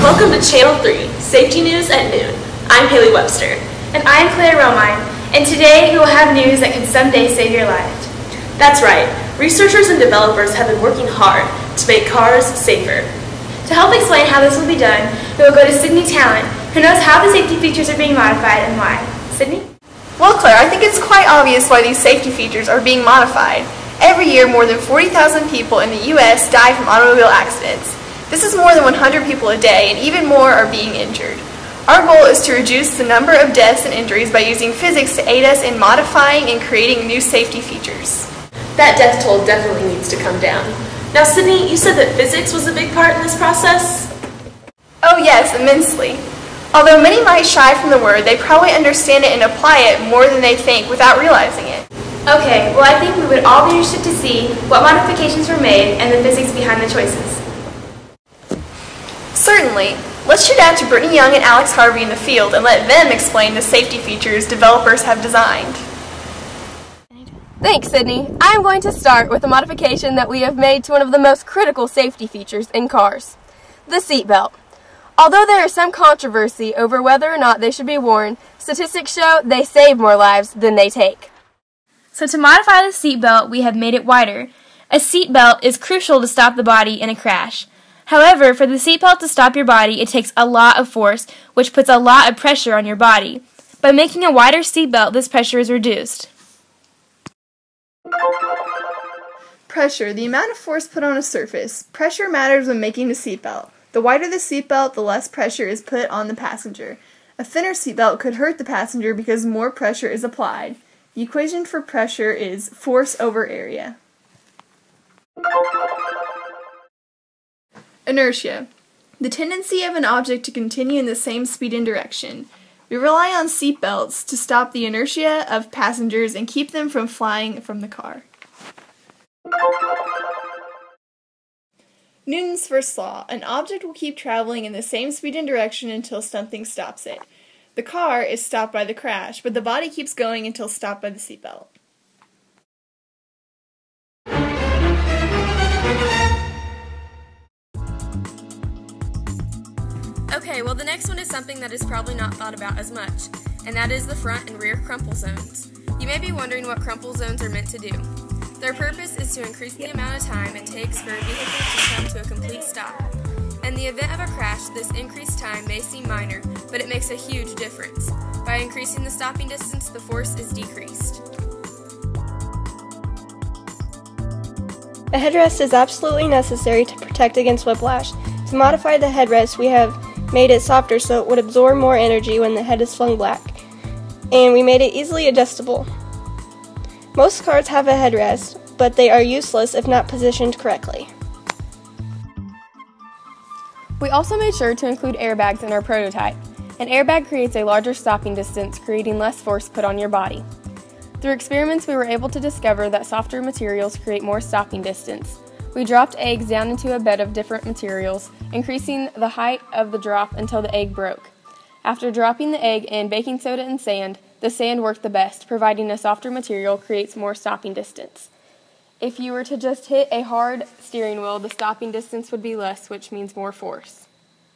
Welcome to Channel 3, Safety News at Noon. I'm Haley Webster. And I'm Romine. And today we will have news that could someday save your life. That's right. Researchers and developers have been working hard to make cars safer. To help explain how this will be done, we will go to Sydney Tallent, who knows how the safety features are being modified and why. Sydney? Well, Claire, I think it's quite obvious why these safety features are being modified. Every year, more than 40,000 people in the U.S. die from automobile accidents. This is more than 100 people a day, and even more are being injured. Our goal is to reduce the number of deaths and injuries by using physics to aid us in modifying and creating new safety features. That death toll definitely needs to come down. Now, Sydney, you said that physics was a big part in this process? Oh yes, immensely. Although many might shy from the word, they probably understand it and apply it more than they think without realizing it. Okay, well I think we would all be interested to see what modifications were made and the physics behind the choices. Certainly. Let's shoot out to Brittany Young and Alex Harvey in the field and let them explain the safety features developers have designed. Thanks, Sydney. I am going to start with a modification that we have made to one of the most critical safety features in cars, the seatbelt. Although there is some controversy over whether or not they should be worn, statistics show they save more lives than they take. So to modify the seatbelt, we have made it wider. A seatbelt is crucial to stop the body in a crash. However, for the seatbelt to stop your body, it takes a lot of force, which puts a lot of pressure on your body. By making a wider seatbelt, this pressure is reduced. Pressure, the amount of force put on a surface. Pressure matters when making a seatbelt. The wider the seatbelt, the less pressure is put on the passenger. A thinner seatbelt could hurt the passenger because more pressure is applied. The equation for pressure is force over area. Inertia, the tendency of an object to continue in the same speed and direction. We rely on seatbelts to stop the inertia of passengers and keep them from flying from the car. Newton's first law, an object will keep traveling in the same speed and direction until something stops it. The car is stopped by the crash, but the body keeps going until stopped by the seatbelt. Okay, well the next one is something that is probably not thought about as much, and that is the front and rear crumple zones. You may be wondering what crumple zones are meant to do. Their purpose is to increase the amount of time it takes for a vehicle to come to a complete stop. In the event of a crash, this increased time may seem minor, but it makes a huge difference. By increasing the stopping distance, the force is decreased. A headrest is absolutely necessary to protect against whiplash. To modify the headrest, we have made it softer so it would absorb more energy when the head is flung back, and we made it easily adjustable. Most cars have a headrest, but they are useless if not positioned correctly. We also made sure to include airbags in our prototype. An airbag creates a larger stopping distance, creating less force put on your body. Through experiments, we were able to discover that softer materials create more stopping distance. We dropped eggs down into a bed of different materials, increasing the height of the drop until the egg broke. After dropping the egg in baking soda and sand, the sand worked the best, providing a softer material creates more stopping distance. If you were to just hit a hard steering wheel, the stopping distance would be less, which means more force.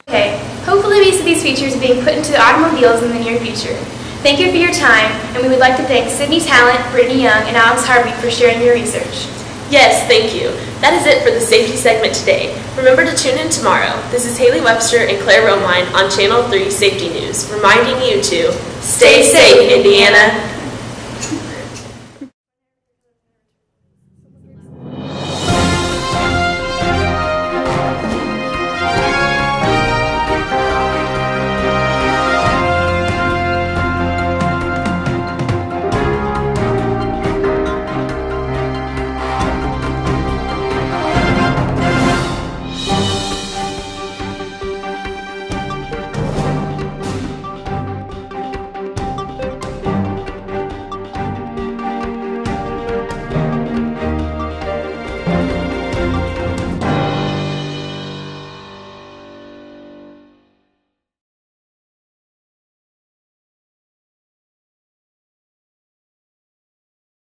Okay, hopefully we see these features being put into automobiles in the near future. Thank you for your time, and we would like to thank Sydney Tallent, Brittany Young, and Alex Harvey for sharing your research. Yes, thank you. That is it for the safety segment today. Remember to tune in tomorrow. This is Haley Webster and Romine on Channel 3 Safety News, reminding you to stay safe, Indiana.